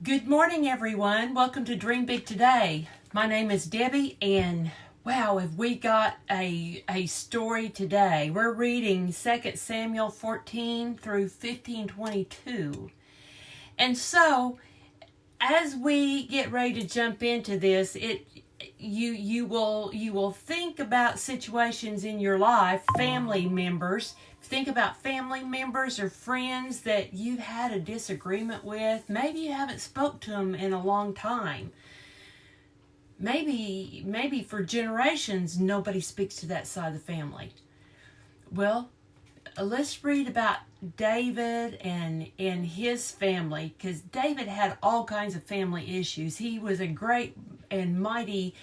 Good morning, everyone. Welcome to Dream Big Today. My name is Debbie, and wow, have we got a story today. We're reading 2 Samuel 14 through 15:22. And so, as we get ready to jump into this, you will think about situations in your life, family members. Think about family members or friends that you've had a disagreement with. Maybe you haven't spoke to them in a long time. Maybe for generations nobody speaks to that side of the family. Well, let's read about David and his family, because David had all kinds of family issues. He was a great and mighty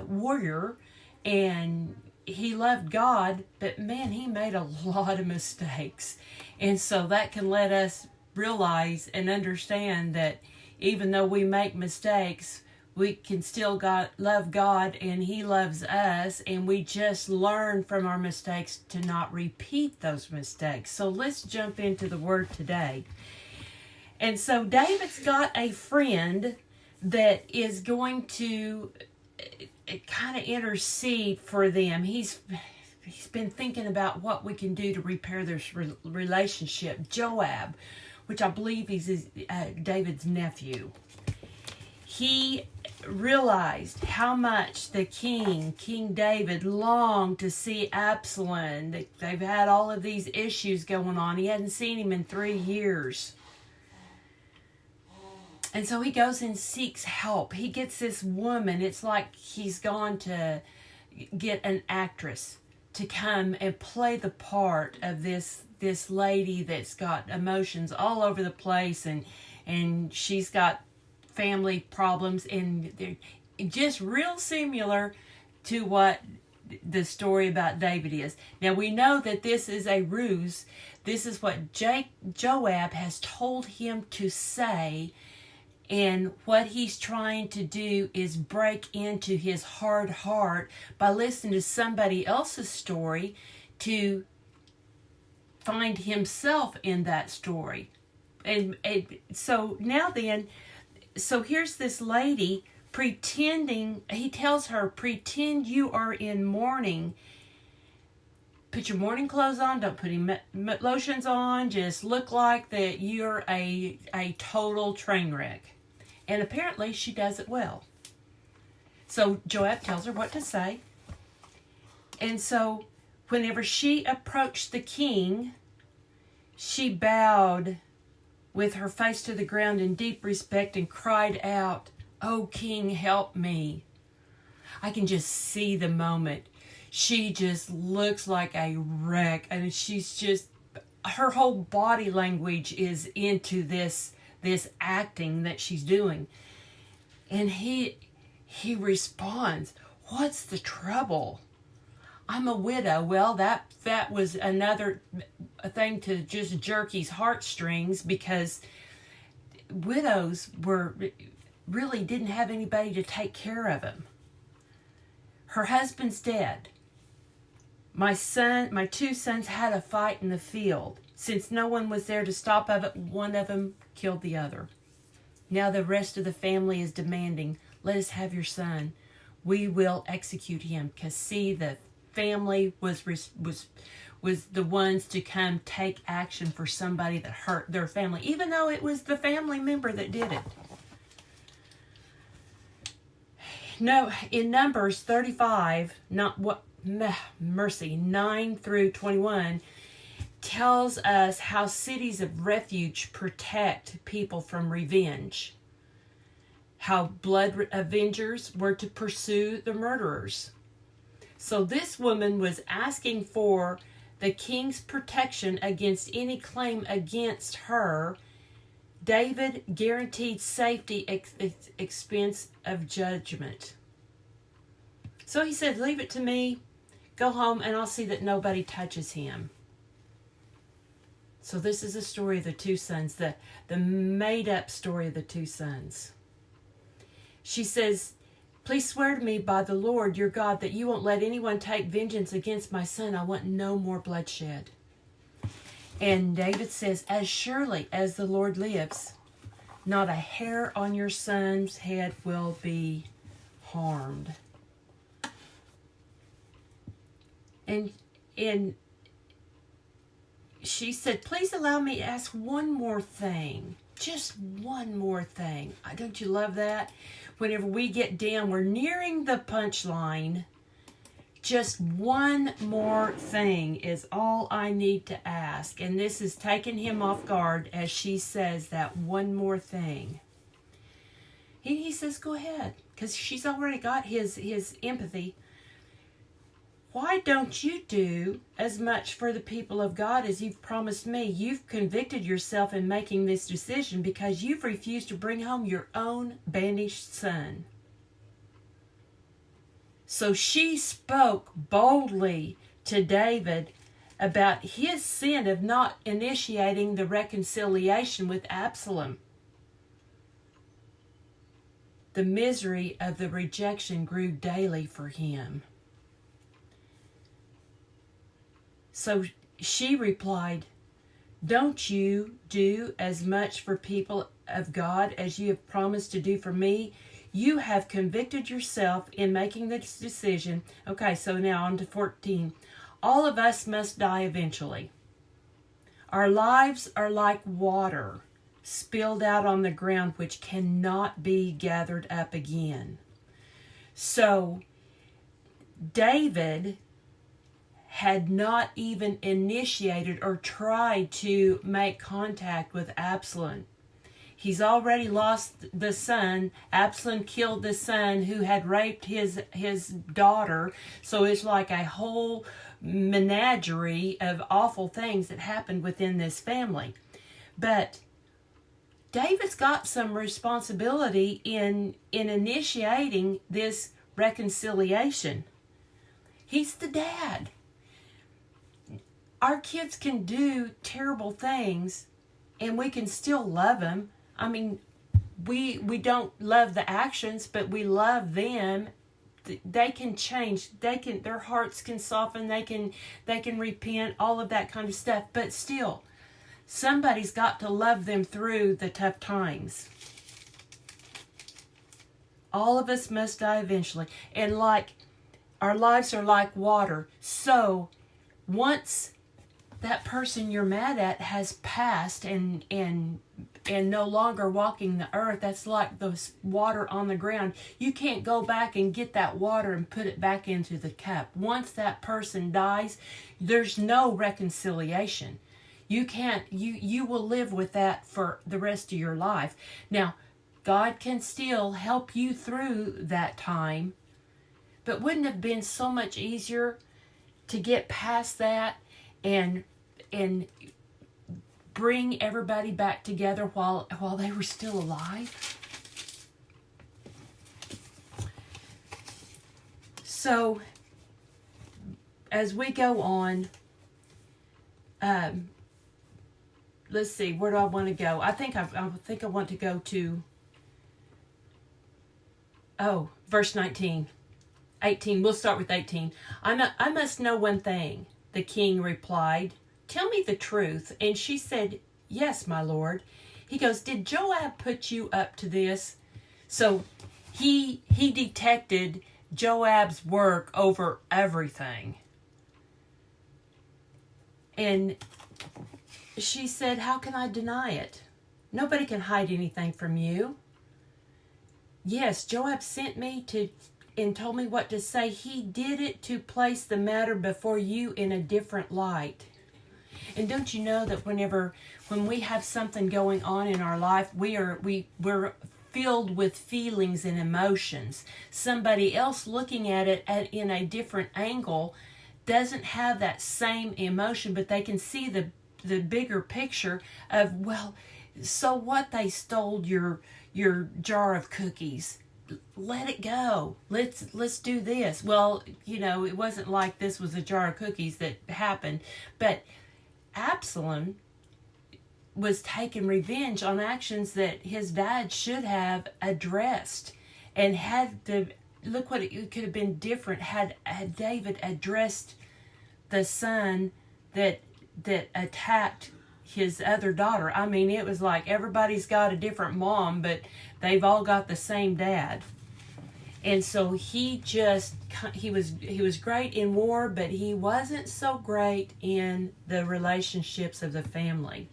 warrior, and he loved God, but man, he made a lot of mistakes. And so that can let us realize and understand that even though we make mistakes, we can still love God, and he loves us, and we just learn from our mistakes to not repeat those mistakes. So let's jump into the word today. And so David's got a friend that is going to kind of intercede for them. He's been thinking about what we can do to repair this relationship. Joab, which I believe is David's nephew. He realized how much the King David, longed to see Absalom. They've had all of these issues going on. He hadn't seen him in 3 years. And so he goes and seeks help. He gets this woman. It's like he's gone to get an actress to come and play the part of this lady that's got emotions all over the place, and she's got family problems, and they're just real similar to what the story about David is. Now we know that this is a ruse. This is what Joab has told him to say. And what he's trying to do is break into his hard heart by listening to somebody else's story to find himself in that story. And so now then, so here's this lady pretending, he tells her, pretend you are in mourning. Put your morning clothes on, don't put any lotions on, just look like that you're a total train wreck. And apparently she does it well. So Joab tells her what to say. And so whenever she approached the king, she bowed with her face to the ground in deep respect and cried out, "Oh, King, help me." I can just see the moment. She just looks like a wreck. And she's just, her whole body language is into this acting that she's doing. And he responds, "What's the trouble? I'm a widow." Well, that was another thing to just jerk his heartstrings, because widows really didn't have anybody to take care of them. Her husband's dead. My 2 sons had a fight in the field. Since no one was there to stop it, one of them killed the other. Now the rest of the family is demanding, "Let us have your son. We will execute him." Because see, the family was the ones to come take action for somebody that hurt their family, even though it was the family member that did it. No, in Numbers 35, 9 through 21, tells us how cities of refuge protect people from revenge. How blood avengers were to pursue the murderers. So this woman was asking for the king's protection against any claim against her. David guaranteed safety at the expense of judgment. So he said, "Leave it to me. Go home and I'll see that nobody touches him." So this is the story of the 2 sons, the made-up story of the 2 sons. She says, "Please swear to me by the Lord your God that you won't let anyone take vengeance against my son. I want no more bloodshed." And David says, "As surely as the Lord lives, Not a hair on your son's head will be harmed. And she said, please allow me to ask one more thing. Just one more thing. Don't you love that? Whenever we get down, we're nearing the punchline. Just one more thing is all I need to ask. And this is taking him off guard as she says that one more thing. He says, go ahead. Because she's already got his empathy. Why don't you do as much for the people of God as you've promised me? You've convicted yourself in making this decision because you've refused to bring home your own banished son. So she spoke boldly to David about his sin of not initiating the reconciliation with Absalom. The misery of the rejection grew daily for him. So she replied, don't you do as much for people of God as you have promised to do for me? You have convicted yourself in making this decision. Okay, so now on to 14. All of us must die eventually. Our lives are like water spilled out on the ground, which cannot be gathered up again. So David had not even initiated or tried to make contact with Absalom. He's already lost the son. Absalom killed the son who had raped his daughter. So it's like a whole menagerie of awful things that happened within this family. But David's got some responsibility in initiating this reconciliation. He's the dad. Our kids can do terrible things and we can still love them. I mean, we don't love the actions, but we love them. They can change. Their hearts can soften. They can repent, all of that kind of stuff. But still, somebody's got to love them through the tough times. All of us must die eventually. And like our lives are like water. So once that person you're mad at has passed and no longer walking the earth, that's like the water on the ground. You can't go back and get that water and put it back into the cup. Once that person dies, there's no reconciliation. You can't, you will live with that for the rest of your life. Now, God can still help you through that time, but wouldn't it have been so much easier to get past that and bring everybody back together while they were still alive? So as we go on, let's see, where do I want to go? I think I want to go to verse 19. 18. We'll start with 18. I must know one thing, the king replied. Tell me the truth. And she said, yes, my lord. He goes, did Joab put you up to this? So he detected Joab's work over everything. And she said, how can I deny it? Nobody can hide anything from you. Yes, Joab sent me and told me what to say. He did it to place the matter before you in a different light. And don't you know that when we have something going on in our life, we're filled with feelings and emotions. Somebody else looking at it in a different angle doesn't have that same emotion, but they can see the bigger picture of, well, so what, they stole your jar of cookies. Let it go. Let's do this. Well, it wasn't like this was a jar of cookies that happened, but Absalom was taking revenge on actions that his dad should have addressed, and look what it could have been different had David addressed the son that attacked his other daughter. I mean, it was like everybody's got a different mom, but they've all got the same dad. And so he was great in war, but he wasn't so great in the relationships of the family.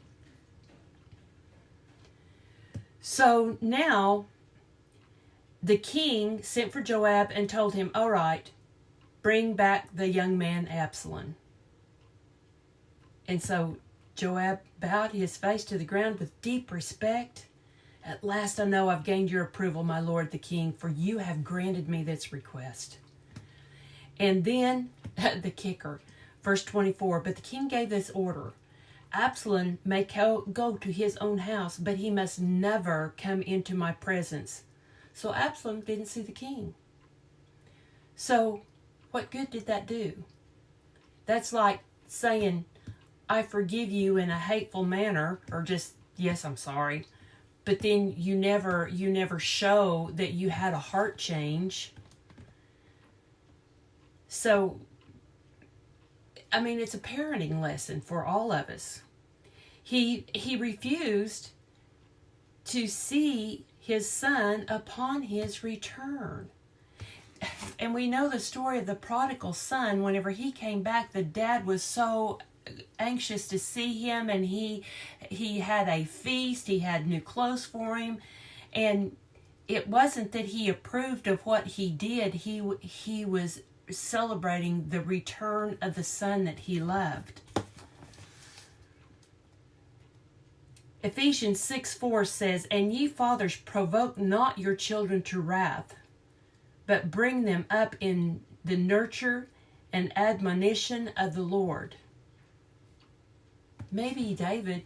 So now the king sent for Joab and told him, all right, bring back the young man Absalom. And so Joab bowed his face to the ground with deep respect. At last I know I've gained your approval, my lord the king, for you have granted me this request. And then, the kicker, verse 24, but the king gave this order, Absalom may go to his own house, but he must never come into my presence. So Absalom didn't see the king. So what good did that do? That's like saying, I forgive you in a hateful manner, or just, yes, I'm sorry. But then you never show that you had a heart change. So, I mean, it's a parenting lesson for all of us. He refused to see his son upon his return. And we know the story of the prodigal son. Whenever he came back, the dad was so anxious to see him, and he had a feast. He had new clothes for him, and it wasn't that he approved of what he did. He was celebrating the return of the son that he loved. Ephesians 6:4 says, and ye fathers, provoke not your children to wrath, but bring them up in the nurture and admonition of the Lord. Maybe David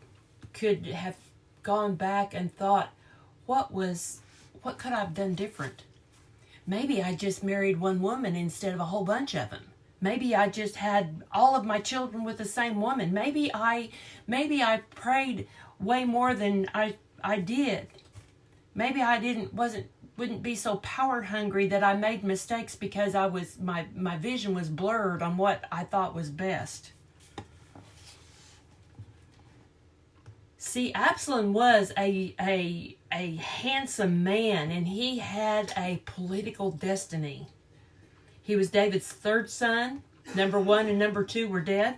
could have gone back and thought, what could I have done different? Maybe I just married one woman instead of a whole bunch of them. Maybe I just had all of my children with the same woman. Maybe I prayed way more than I did. Maybe I wouldn't be so power hungry that I made mistakes because my vision was blurred on what I thought was best. See, Absalom was a handsome man, and he had a political destiny. He was David's third son. Number 1 and number 2 were dead.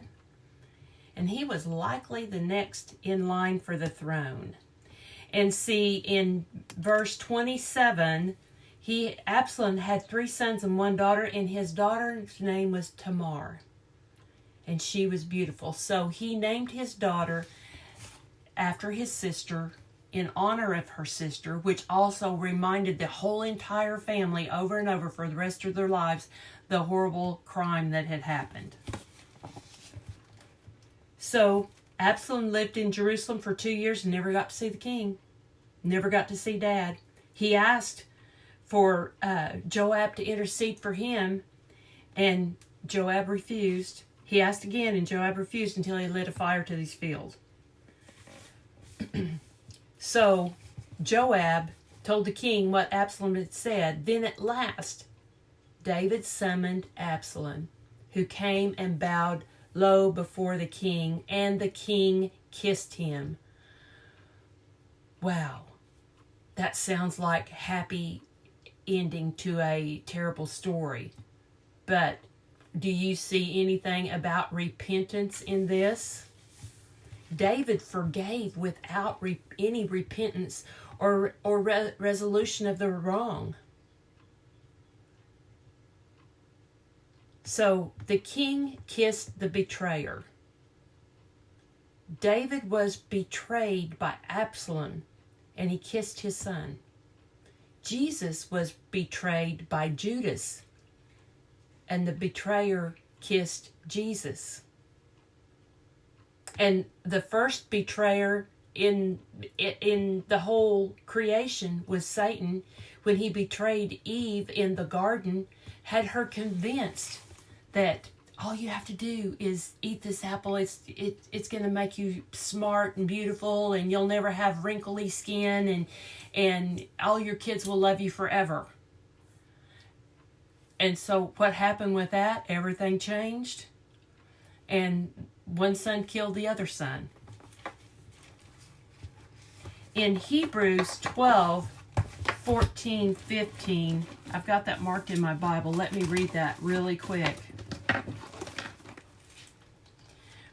And he was likely the next in line for the throne. And see, in verse 27, Absalom had 3 sons and 1 daughter, and his daughter's name was Tamar. And she was beautiful. So he named his daughter after his sister, in honor of her sister, which also reminded the whole entire family over and over for the rest of their lives the horrible crime that had happened. So Absalom lived in Jerusalem for 2 years and never got to see the king. Never got to see Dad. He asked for Joab to intercede for him, and Joab refused. He asked again, and Joab refused until he lit a fire to these fields. So Joab told the king what Absalom had said. Then at last David summoned Absalom, who came and bowed low before the king, and the king kissed him. Wow, that sounds like happy ending to a terrible story. But do you see anything about repentance in this? David forgave without any repentance or resolution of the wrong. So the king kissed the betrayer. David was betrayed by Absalom, and he kissed his son. Jesus was betrayed by Judas, and the betrayer kissed Jesus. And the first betrayer in the whole creation was Satan. When he betrayed Eve in the garden, had her convinced that all you have to do is eat this apple. It's going to make you smart and beautiful, and you'll never have wrinkly skin, and all your kids will love you forever. And so what happened with that? Everything changed, and one son killed the other son. in Hebrews 12, 14, 15, I've got that marked in my Bible. Let me read that really quick.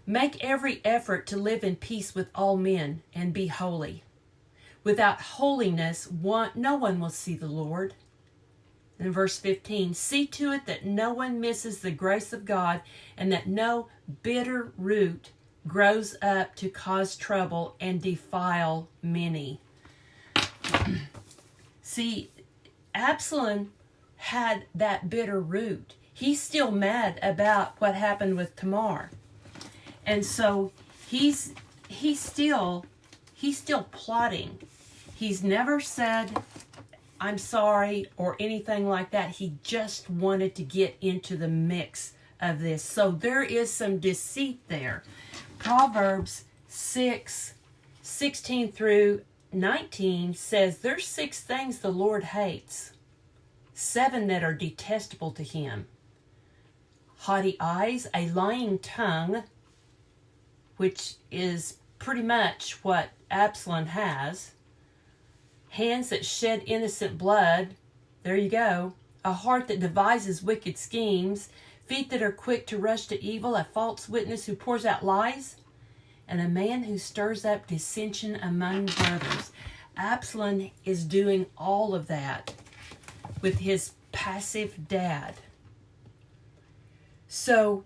Make every effort to live in peace with all men and be holy. Without holiness, no one will see the Lord. In verse 15, see to it that no one misses the grace of God and that no bitter root grows up to cause trouble and defile many. See, Absalom had that bitter root. He's still mad about what happened with Tamar. And so he's still plotting. He's never said, I'm sorry, or anything like that. He just wanted to get into the mix of this. So there is some deceit there. Proverbs 6, 16 through 19 says, there's 6 things the Lord hates, 7 that are detestable to him. Haughty eyes, a lying tongue, which is pretty much what Absalom has. Hands that shed innocent blood, there you go. A heart that devises wicked schemes. Feet that are quick to rush to evil. A false witness who pours out lies. And a man who stirs up dissension among brothers. Absalom is doing all of that with his passive dad. So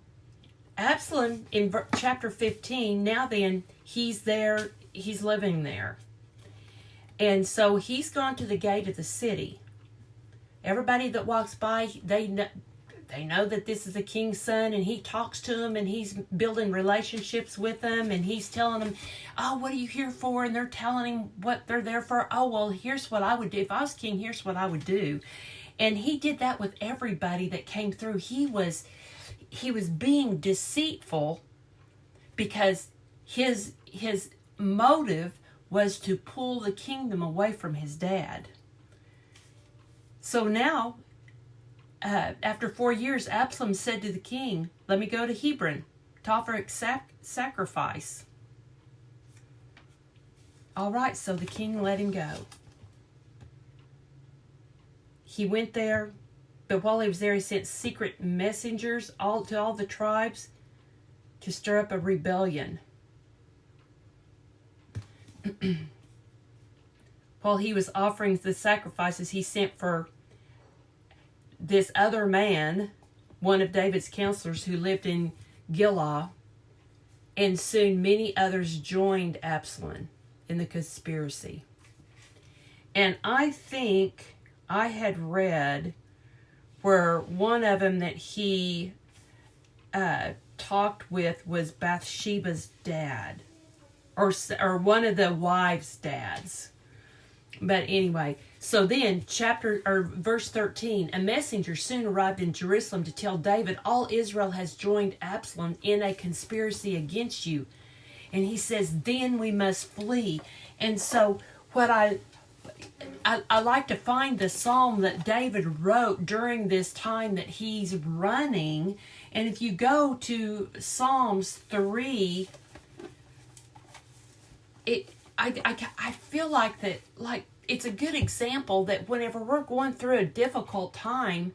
Absalom in chapter 15, now then, he's there, he's living there. And so he's gone to the gate of the city. Everybody that walks by, they know that this is the king's son, and he talks to them, and he's building relationships with them, and he's telling them, oh, what are you here for? And they're telling him what they're there for. Oh, well, here's what I would do. If I was king, here's what I would do. And he did that with everybody that came through. He was being deceitful because his motive was to pull the kingdom away from his dad. So now, after 4 years, Absalom said to the king, let me go to Hebron to offer sacrifice. All right, so the king let him go. He went there, but while he was there, he sent secret messengers to all the tribes to stir up a rebellion. While he was offering the sacrifices, he sent for this other man, one of David's counselors who lived in Gibeah, and soon many others joined Absalom in the conspiracy. And I think I had read where one of them that he talked with was Bathsheba's dad, or one of the wives' dads. But anyway, so then verse 13, a messenger soon arrived in Jerusalem to tell David, all Israel has joined Absalom in a conspiracy against you. And he says, then we must flee. And so what I like to find the psalm that David wrote during this time that he's running. And if you go to Psalms 3, I feel like that, like, it's a good example that whenever we're going through a difficult time,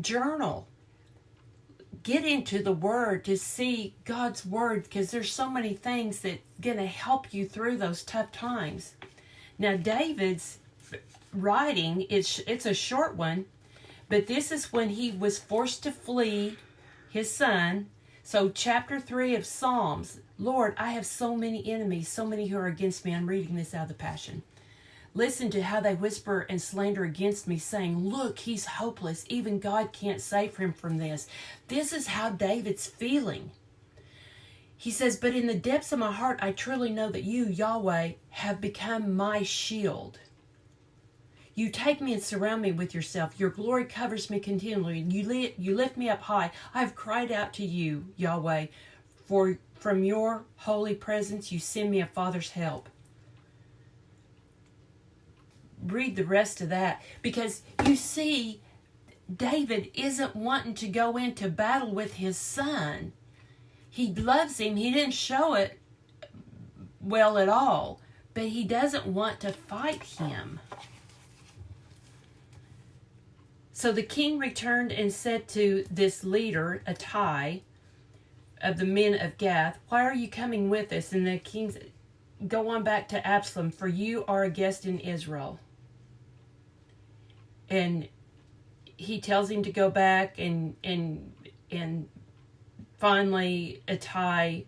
journal. Get into the Word to see God's Word, because there's so many things that going to help you through those tough times. Now, David's writing, it's a short one, but this is when he was forced to flee his son. So chapter 3 of Psalms, Lord, I have so many enemies, so many who are against me. I'm reading this out of the Passion. Listen to how they whisper and slander against me, saying, look, he's hopeless. Even God can't save him from this. This is how David's feeling. He says, but in the depths of my heart, I truly know that you, Yahweh, have become my shield. You take me and surround me with yourself. Your glory covers me continually. You lift me up high. I have cried out to you, Yahweh, for from your holy presence you send me a father's help. Read the rest of that, because you see, David isn't wanting to go into battle with his son. He loves him. He didn't show it well at all, but he doesn't want to fight him. So the king returned and said to this leader, Ittai, of the men of Gath, "Why are you coming with us?" And the king said, "Go on back to Absalom, for you are a guest in Israel." And he tells him to go back, and finally Ittai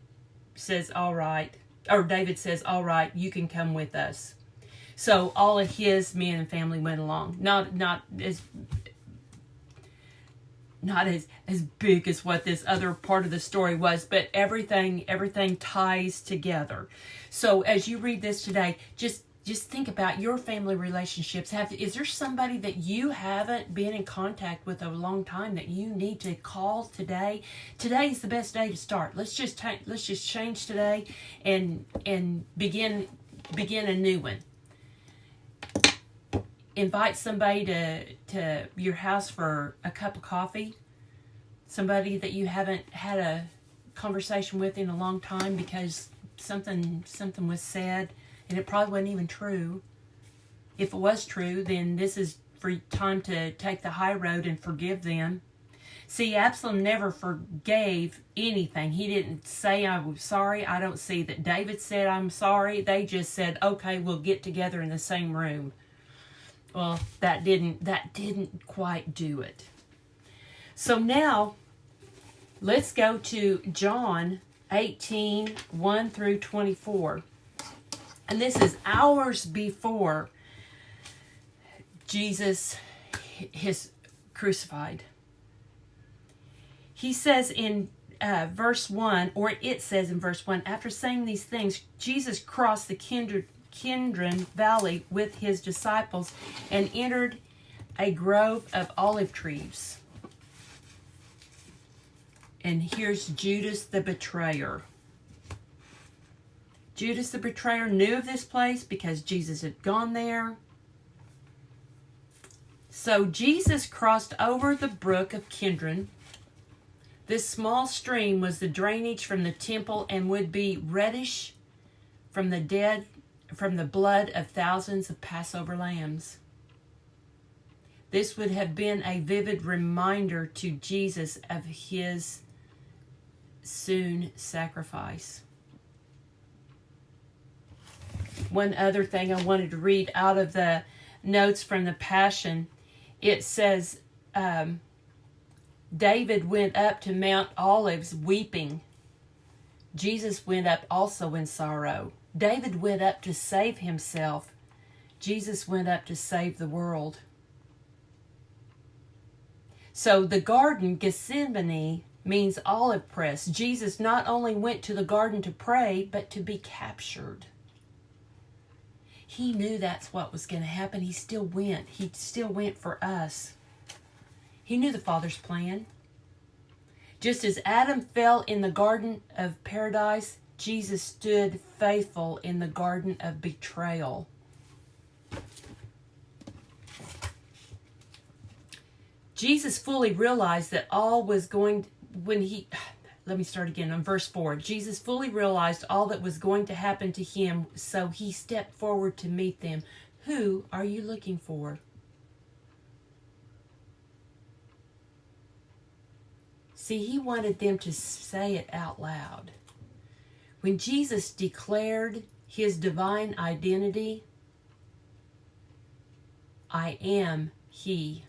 says, "All right," or David says, "All right, you can come with us." So all of his men and family went along. Not as big as what this other part of the story was, but everything ties together. So as you read this today, just think about your family relationships. Is there somebody that you haven't been in contact with a long time that you need to call today? Today's the best day to start. Let's just change today and begin a new one. Invite somebody to your house for a cup of coffee. Somebody that you haven't had a conversation with in a long time because something was said and it probably wasn't even true. If it was true, then this is for time to take the high road and forgive them. See, Absalom never forgave anything. He didn't say, "I'm sorry." I don't see that David said, "I'm sorry." They just said, "Okay, we'll get together in the same room." Well, that didn't quite do it. So now, let's go to John 18, 1 through 24. And this is hours before Jesus is crucified. He says in verse 1, or it says in verse 1, after saying these things, Jesus crossed the Kidron Valley with his disciples and entered a grove of olive trees. And here's Judas the betrayer. Judas the betrayer knew of this place because Jesus had gone there. So Jesus crossed over the brook of Kidron. This small stream was the drainage from the temple and would be reddish from the blood of thousands of Passover lambs. This would have been a vivid reminder to Jesus of his soon sacrifice. One other thing I wanted to read out of the notes from the Passion, it says, David went up to Mount Olives weeping. Jesus went up also in sorrow. David went up to save himself. Jesus went up to save the world. So the garden, Gethsemane, means olive press. Jesus not only went to the garden to pray, but to be captured. He knew that's what was going to happen. He still went. He still went for us. He knew the Father's plan. Just as Adam fell in the Garden of Paradise, Jesus stood faithful in the Garden of Betrayal. Jesus fully realized that all was going, let me start again on verse 4. Jesus fully realized all that was going to happen to him, so he stepped forward to meet them. Who are you looking for? See, he wanted them to say it out loud. When Jesus declared his divine identity, I am he.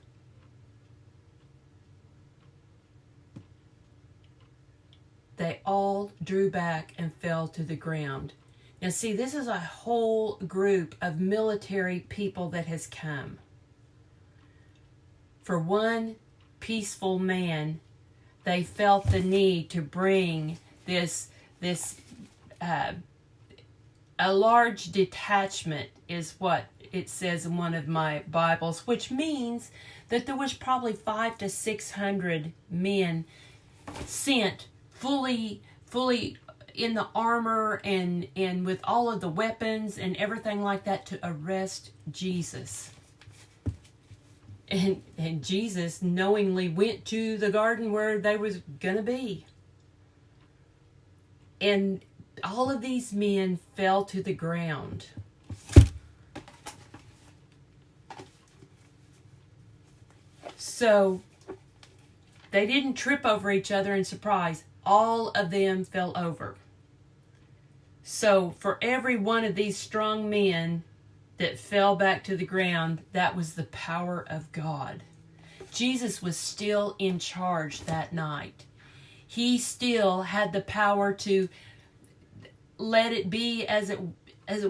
They all drew back and fell to the ground. Now see, this is a whole group of military people that has come. For one peaceful man, they felt the need to bring a large detachment is what it says in one of my Bibles, which means that there was probably 500 to 600 men sent fully in the armor and with all of the weapons and everything like that to arrest Jesus. And Jesus knowingly went to the garden where they was going to be. And all of these men fell to the ground. So they didn't trip over each other in surprise. All of them fell over. So for every one of these strong men that fell back to the ground, that was the power of God. Jesus was still in charge that night. He still had the power to let it be as it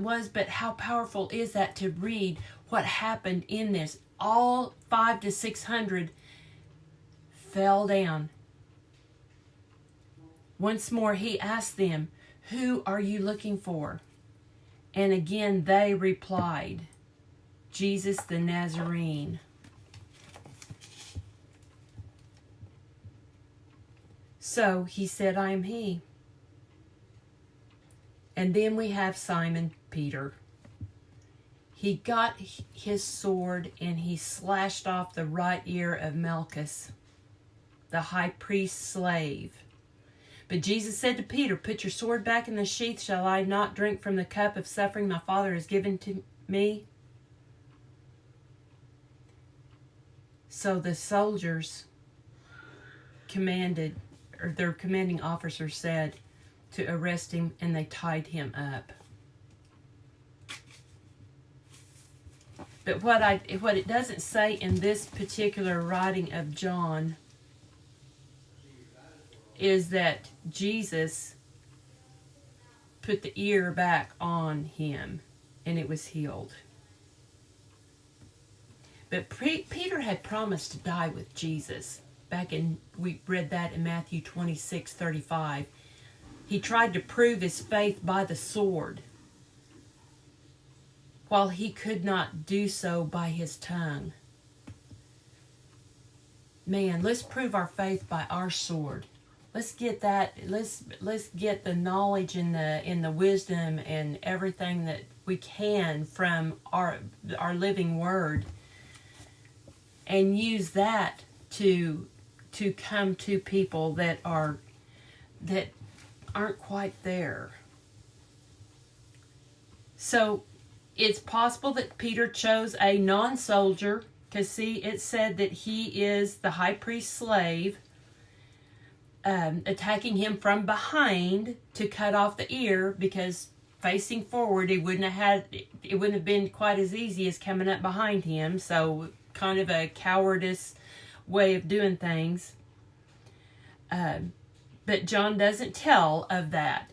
was, but how powerful is that to read what happened in this? All 500 to 600 fell down. Once more he asked them, "Who are you looking for?" And again they replied, "Jesus the Nazarene." So he said, "I am he." And then we have Simon Peter. He got his sword and he slashed off the right ear of Malchus, the high priest's slave. But Jesus said to Peter, "Put your sword back in the sheath. Shall I not drink from the cup of suffering my Father has given to me?" So the soldiers commanded, or their commanding officer said to arrest him, and they tied him up. But what it doesn't say in this particular writing of John is that Jesus put the ear back on him and it was healed. But Peter had promised to die with Jesus. We read that in Matthew 26:35. He tried to prove his faith by the sword, while he could not do so by his tongue. Man, let's prove our faith by our sword. Let's get that. Let's get the knowledge and the wisdom and everything that we can from our living word, and use that to come to people that aren't quite there. So it's possible that Peter chose a non-soldier, because see, it said that he is the high priest's slave, attacking him from behind to cut off the ear, because facing forward it wouldn't have been quite as easy as coming up behind him. So kind of a cowardice way of doing things. But John doesn't tell of that.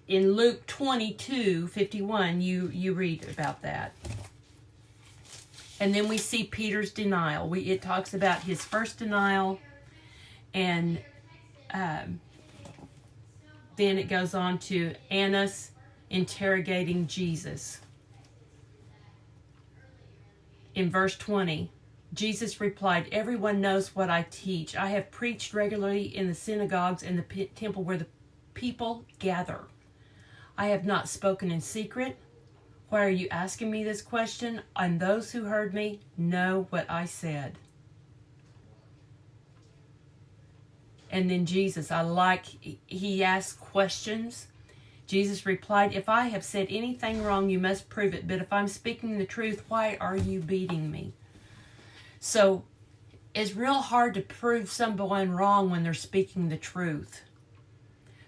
In Luke 22:51, you read about that. And then we see Peter's denial. It talks about his first denial, and then it goes on to Annas interrogating Jesus. In verse 20, Jesus replied, "Everyone knows what I teach. I have preached regularly in the synagogues and the temple where the people gather. I have not spoken in secret. Why are you asking me this question? And those who heard me know what I said." And then Jesus, he asked questions. Jesus replied, "If I have said anything wrong, you must prove it. But if I'm speaking the truth, why are you beating me?" So it's real hard to prove someone wrong when they're speaking the truth.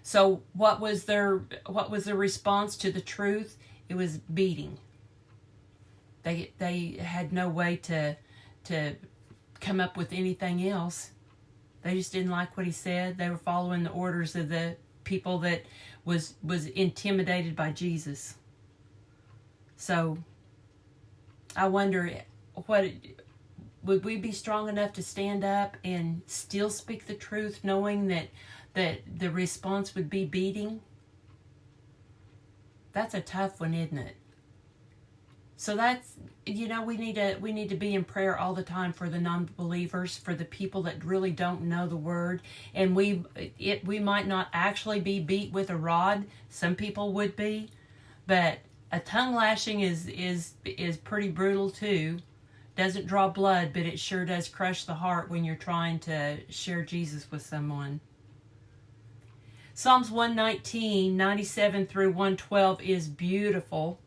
So what was their response to the truth? It was beating. They had no way to come up with anything else. They just didn't like what he said. They were following the orders of the people that was intimidated by Jesus. So I wonder, would we be strong enough to stand up and still speak the truth, knowing that the response would be beating? That's a tough one, isn't it? So that's, we need to be in prayer all the time for the non-believers, for the people that really don't know the word. And we might not actually be beat with a rod. Some people would be, but a tongue lashing is pretty brutal too. Doesn't draw blood, but it sure does crush the heart when you're trying to share Jesus with someone. Psalms 119, 97 through 112 is beautiful.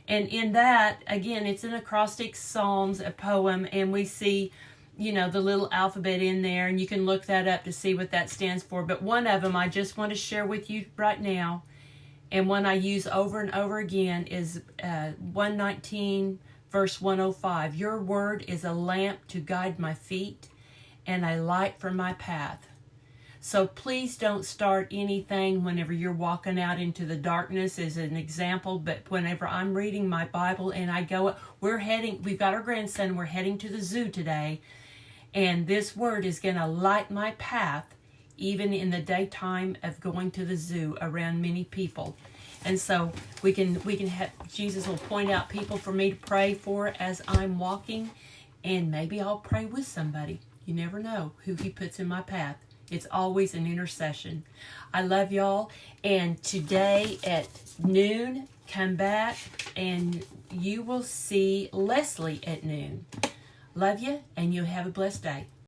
And in that, again, it's an acrostic psalms, a poem, and we see, the little alphabet in there, and you can look that up to see what that stands for. But one of them I just want to share with you right now, and one I use over and over again, is 119 verse 105. Your word is a lamp to guide my feet and a light for my path. So please don't start anything whenever you're walking out into the darkness, as an example. But whenever I'm reading my Bible and I go, we've got our grandson, we're heading to the zoo today. And this word is going to light my path, even in the daytime of going to the zoo around many people. And so we can have, Jesus will point out people for me to pray for as I'm walking. And maybe I'll pray with somebody. You never know who he puts in my path. It's always an intercession. I love y'all. And today at noon, come back and you will see Leslie at noon. Love you, and you have a blessed day.